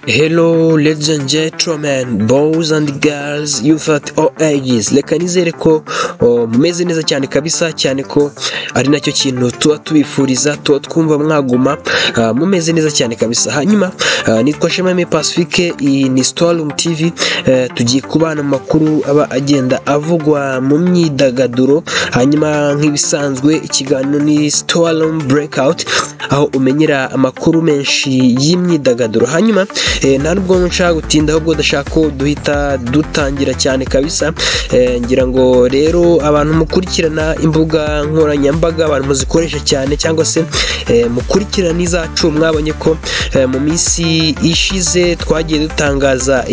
Hello ladies and gentlemen, boys and girls, youth at all ages. Reka nizere ko mumeze neza cyane kabisa, cyane ko ari nacyo kintu tuba tubifuriza, tuba twumva mwaguma mumeze neza cyane kabisa. Hanyuma nitwa Shema Pacifique, ni Storm TV. Tugiye kubana makuru aba agenda avugwa mu myidagaduro. Hanyuma nk'ibisanzwe ikiganiro ni Storm Breakout, aho umenyera amakuru menshi y'imyidagaduro. Hanyuma ntabwo nshaka gutinda, ahubwo ndashaka ko duhita dutangira cyane kabisa. Ngira ngo rero abantu mukurikirana imbuga nkoranyambaga, abantu muzikoresha cyane cyangwa se mukurikirana izacu, mwabonye ko mu minsi ishize twagiye dutangaza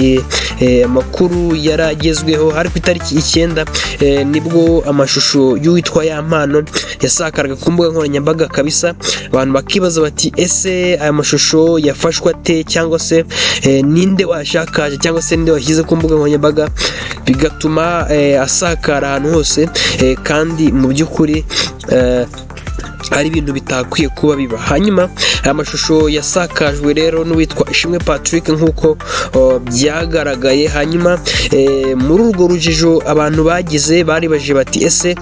amakuru yaragezweho. Hari ku itariki 9 nibwo amashusho y'uwitwa Yampano yasakaraga ku mbuga nkoranyambaga kabisa. Abantu bakibaza bati ese aya mashusho yafashwa te, cyangwa se ninde washakaje, cyangwa se ninde washyize ku mbuga nkoranyambaga bigatuma asakara ahantu hose, kandi mu by'ukuri ari ibintu bitakwiye kuba biba. Hanyuma aya mashusho yasakajwe rero n'uwitwa Ishimwe Patrick nk'uko byagaragaye. Hanyuma muri urwo rujijo abantu bagize baribaje bati ese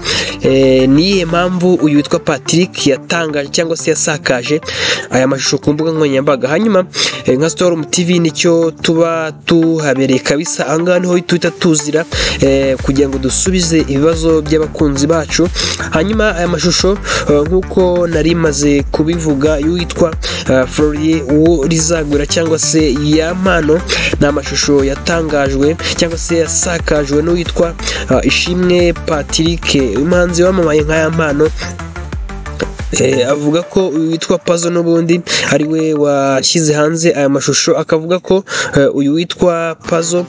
niyihe mpamvu uyu witwa Patrick yatangaje cyangwa se yasakaje aya mashusho ku mbuga nkoranyambaga. Hanyuma nka Storm TV nicyo tuba tuhabereye kabisa. Ahangaha niho tuhita tuzira kugira ngo dusubize ibibazo by'abakunzi bacu. Hanyuma aya mashusho nk'uko nari maze kubivuga y'uwitwa Florier uwo rizagura cyangwa se Yampano, ni amashusho yatangajwe cyangwa se yasakajwe n'uwitwa Ishimwe Patrick, umuhanzi wamamaye nka Yampano. Avuga ko witwa Puzzle n'ubundi ari we washyize hanze aya mashusho, akavuga ko uyu witwa Puzzle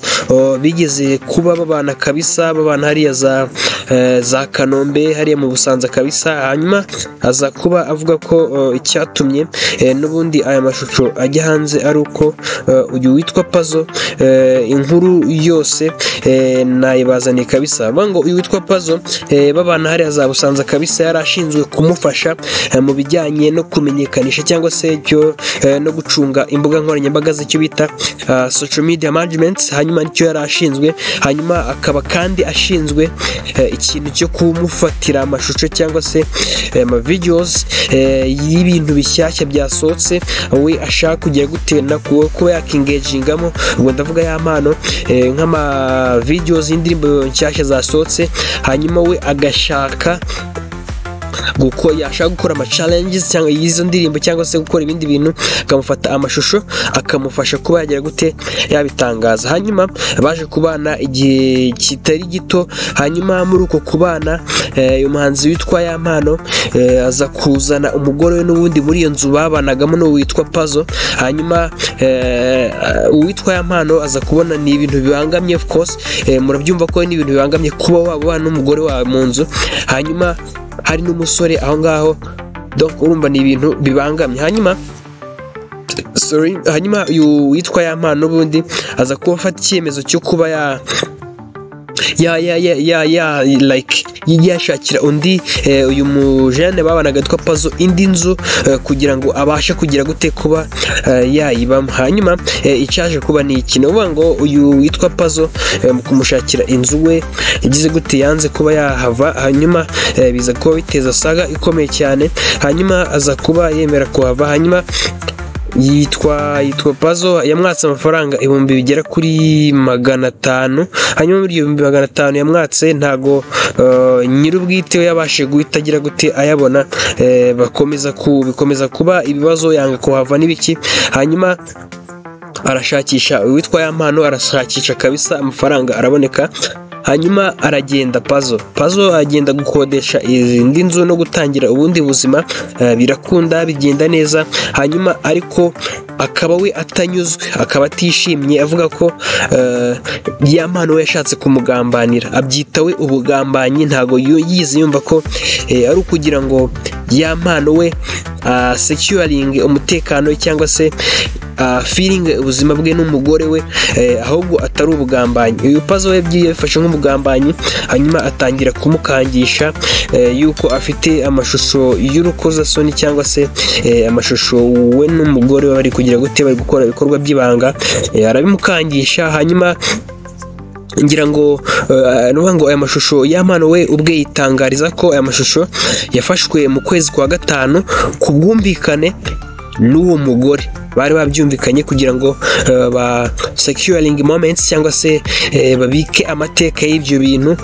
bigeze kuba babana kabisa, babana hariya za Kanombe hariya mu Busanza kabisa. Hanyuma aza kuba avuga ko icyatumye n'ubundi aya mashusho ajya hanze ari uko uyu witwa Puzzle, inkuru yose nayibazaniye kabisa. Avuga ngo uyu witwa Puzzle babana hariya za Busanza kabisa, yarashinzwe kumufasha mu bijyanye no kumenyekanisha cyangwa se no gucunga imbuga nkoranyambaga z'icyo bita social media management. Hanyuma nicyo yarashinzwe. Hanyuma akaba kandi ashinzwe ikintu cyo kumufatira amashusho cyangwa se ama videos y'ibintu bishyashya byasohotse we ashaka kugira gutena kuba yakingagingamo. Ubwo ndavuga Yampano nk'ama videos y'indirimbo nshyashya zasohotse, hanyuma we agashaka yashaka gukora ama challenges cyangwa izo ndirimbo cyangwa se gukora ibindi bintu, akamufata amashusho akamufasha kuba yagira gute yabitangaza. Hanyuma baje kubana igihe kitari gito. Hanyuma muri uko kubana umuhanzi witwa Yampano aza kuzana umugore we n'ubundi muri iyo nzu babanagamo no witwa Puzzle. Hanyuma uwitwa Yampano aza kubona ni ibintu bibangamye, of course murabyumva ko ni ibintu bibangamye kuba wabana n'umugore wawe mu nzu, hanyuma hari n'umusore aho ngaho, donc urumva ni ibintu bibangamye. Hanyuma uyu witwa Yampano n'ubundi aza kuba afata icyemezo cyo kuba yashakira undi uyu mujene babanaga witwa Puzzle indi nzu kugira ngo abashe kugira gute kuba yayibamo. Hanyuma icyaje kuba ni iki, uvuga ngo uyu witwa Puzzle mu kumushakira inzu we yagize gute yanze kuba yahava. Hanyuma biza kuba biteza saga ikomeye cyane. Hanyuma aza kuba yemera kuhava. Hanyuma yitwa Puzzle yamwatse amafaranga 1000 bigera kuri 500. Hanyuma muri 500 yamwatse ntago nyirubwite yabashe guhita agira gute ayabona. Bikomeza kuba ibibazo, yanga kuhava n'ibiki. Hanyuma arashakisha uwitwa Yampano, arashakisha kabisa, amafaranga araboneka. Hanyuma aragenda Puzzle agenda gukodesha izindi nzu no gutangira ubundi buzima, birakunda bigenda neza. Hanyuma ariko akaba we atanyuzwe, akaba atishimye, avuga ko Yampano we yashatse kumugambanira, abyita we ubugambanyi. Ntago yize yumva ko ari ukugira ngo Yampano we securing umutekano cyangwa se feeling ubuzima bwe n'umugore we ahubwo atari ubugambanyi. Uyu Puzzle we yafashe nk'ubugambanyi hanyuma atangira kumukangisha yuko afite amashusho y'urukozasoni cyangwa se amashusho we n'umugore we bari kugira gute bari gukora ibikorwa by'ibanga. Arabimukangisha hanyuma ngira ngo aya mashusho y'Amano we ubwe yitangariza ko aya mashusho yafashwe mu kwezi kwa gatanu ku bwumvikane n'uwo mugore. Bari babyumvikanye kugira ngo ba securing moments cyangwa se babike amateka y'ibyo bintu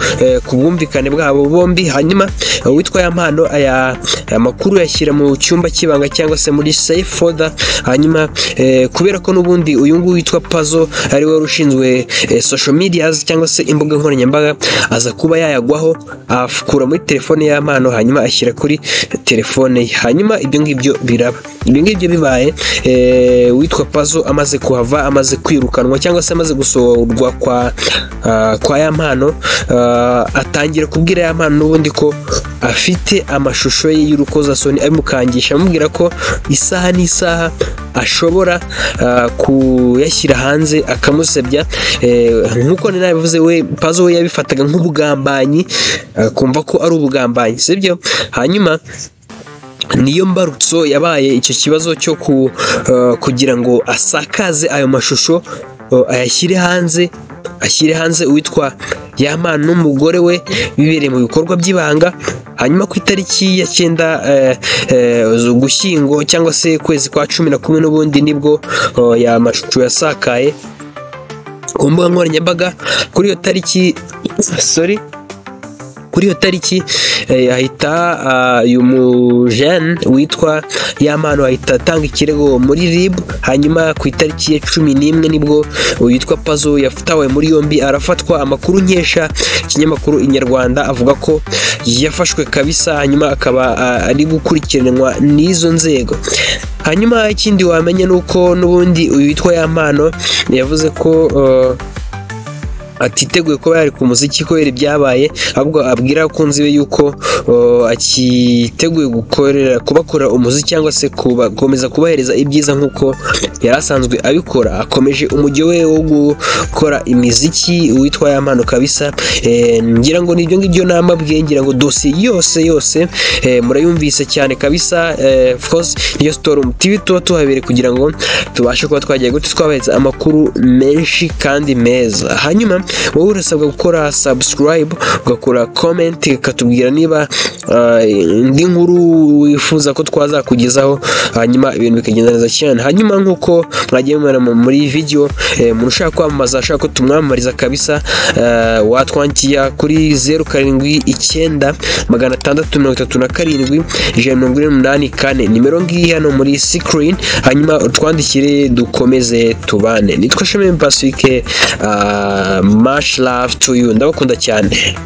ku bwumvikane bwabo bombi. Hanyuma witwa Amano aya makuru yashyira mu cyumba cy'ibanga cyangwa se muri safe folder. Hanyuma kubera ko n'ubundi uyu nguyu witwa Puzzle ari we rushinzwe social medias cyangwa se imbuga nkoranyambaga, aza kuba yayagwaho afukura muri telefone y'Amano hanyuma ashyira kuri telefone ye. Hanyuma ibyo ngibyo biraba. Ibyo ngibyo bibaye witwa Puzzle amaze kuhava, amaze kwirukanwa cyangwa se amaze gusohorwa kwa Amano, atangira kubwira Amano n'ubundi ko afite amashusho ye y'urukozasoni abimukangisha, amubwira ko isaha n'isaha ashobora kuyashyira hanze akamusebya. Nk'uko nabivuze, we Puzzle we yabifataga nk'ubugambanyi, kumva ko ari ubugambanyi, sibyo? Hanyuma niyo mbarutso yabaye icyo kibazo cyo kugira ngo asakaze ayo mashusho ayashyire hanze uwitwa Amano n'umugore we bibereye mu bikorwa by'ibanga. Hanyuma ku itariki ya 9 Ugushyingo cyangwa se kwezi kwa 11 n'ubundi nibwo ya mashusho yasakaye ku mbuga nkoranyambaga. Kuri iyo tariki ahita uyu mujene witwa Amano ahita atanga ikirego muri RIB. Hanyuma ku itariki ya 11 nibwo witwa Puzzle yafatawe muri yombi arafatwa. Amakuru nkesha ikinyamakuru Inyarwanda avuga ko yafashwe kabisa, hanyuma akaba ari gukurikiranwa n'izo nzego. Hanyuma ikindi wamenya nuko n'ubundi uyu witwa Amano yavuze ko atiteguye kuba yari ku muziki kubera ibyabaye, ahubwo abwira abakunzi be yuko akiteguye kubakorera umuziki cyangwa se gukomeza kubahereza ibyiza nk'uko yari asanzwe abikora. Akomeje umujyo we wo gukora imiziki witwa Amano kabisa. Ngira ngo nibyo ngibyo namabwiye, ngira ngo dosiye yose murayumvise cyane kabisa. Of course niyo Storm TV tuba tuhabere kugira ngo tubashe kuba twagiye gute twabaheza amakuru menshi kandi meza. Hanyuma wowe urasabwa gukora subscribe, ugakora comment, ukatubwira niba indi nkuru wifuza ko twazakugezaho, hanyuma ibintu bikagenda neza cyane. Hanyuma nk'uko mwagiye mubona muri video, umuntu ushaka kwamamaza, ashaka ko tumwamamariza kabisa, watwandikiye kuri 079 637 148 nimero ngiyi hano muri screen. Hanyuma utwandikire dukomeze tubane. Nitwa Shema Pacifique, much love to you, ndabakunda cyane.